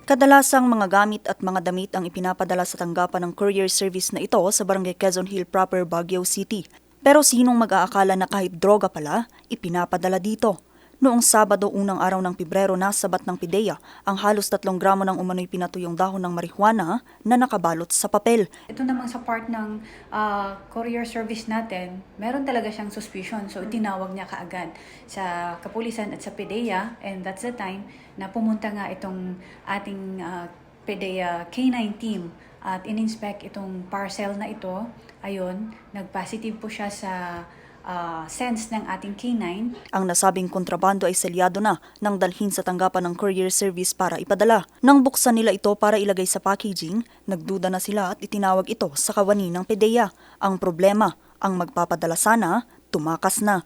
Kadalasang mga gamit at mga damit ang ipinapadala sa tanggapan ng courier service na ito sa Barangay Quezon Hill proper, Baguio City. Pero sinong mag-aakala na kahit droga pala, ipinapadala dito? Noong Sabado, unang araw ng Pebrero, nasabat ng PIDEA ang halos 3 gramo ng umano'y pinatuyong dahon ng marijuana na nakabalot sa papel. Ito namang sa part ng courier service natin, meron talaga siyang suspicion. So, tinawag niya kaagad sa kapulisan at sa PIDEA, and that's the time na pumunta nga itong ating PIDEA K9 team at in-inspect itong parcel na ito. Ayun, nag-positive po siya sa sense ng ating K9. Ang nasabing kontrabando ay selyado na nang dalhin sa tanggapan ng courier service para ipadala. Nang buksan nila ito para ilagay sa packaging, nagduda na sila at itinawag ito sa kawani ng PIDEA. Ang problema, ang magpapadala sana, tumakas na.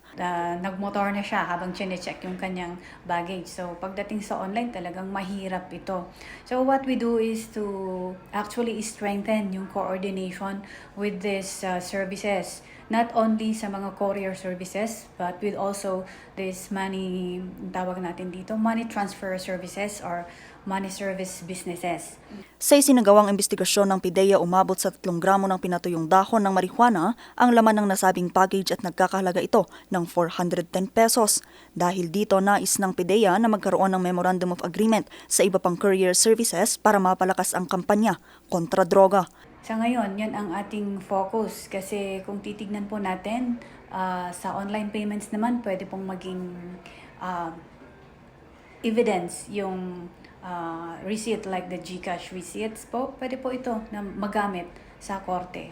Nagmotor na siya habang chine-check yung kanyang baggage. So, pagdating sa online, talagang mahirap ito. So, what we do is to actually strengthen yung coordination with these services. Not only sa mga courier services, but with also this money, tawag natin dito, money transfer services or money service businesses. Sa isinagawang investigasyon ng PIDEA, umabot sa 3 gramo ng pinatuyong dahon ng marijuana ang laman ng nasabing package at nagkakahalaga ito ng 410 pesos. Dahil dito, nais ng PIDEA na magkaroon ng Memorandum of Agreement sa iba pang courier services para mapalakas ang kampanya kontra droga. Sa ngayon, yan ang ating focus kasi kung titignan po natin sa online payments naman, pwede pong maging evidence yung receipt like the GCash receipts po, pwede po ito na magamit sa korte.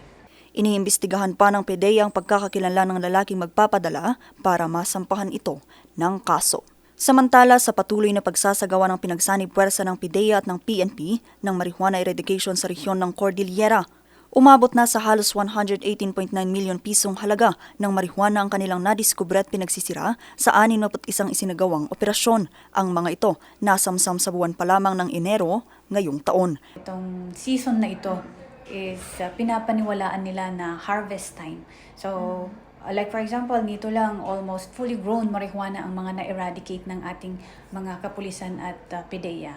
Iniimbestigahan pa ng PIDEA ang pagkakakilanlan ng lalaking magpapadala para masampahan ito ng kaso. Samantala, sa patuloy na pagsasagawa ng pinagsanib puwersa ng PIDEA at ng PNP ng marijuana eradication sa rehiyon ng Cordillera, umabot na sa halos 118.9 milyon pisong halaga ng marijuana ang kanilang nadiskubre at pinagsisira sa 61 isinagawang operasyon. Ang mga ito nasamsam sa buwan pa lamang ng Enero ngayong taon. Itong season na ito is pinapaniwalaan nila na harvest time. So, like for example, nito lang almost fully grown marijuana ang mga na-eradicate ng ating mga kapulisan at PIDEA.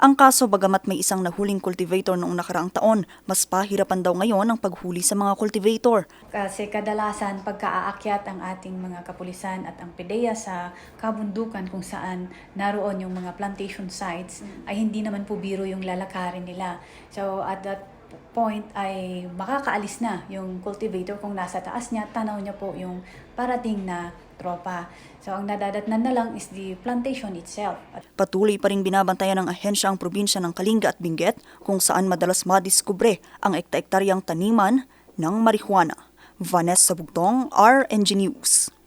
Ang kaso, bagamat may isang nahuling cultivator noong nakaraang taon, mas pahirapan daw ngayon ang paghuli sa mga cultivator. Kasi kadalasan pagkaaakyat ang ating mga kapulisan at ang PIDEA sa kabundukan kung saan naroon yung mga plantation sites, ay hindi naman po biro yung lalakarin nila. So at that point ay makakaalis na yung cultivator kung nasa taas niya, tanaw niya po yung parating na tropa. So ang nadadatnan na lang is the plantation itself. Patuloy pa rin binabantayan ng ahensya ang probinsya ng Kalinga at Benguet kung saan madalas madiskubre ang ekta-ektaryang taniman ng marijuana. Vanessa Bugtong, RNG News.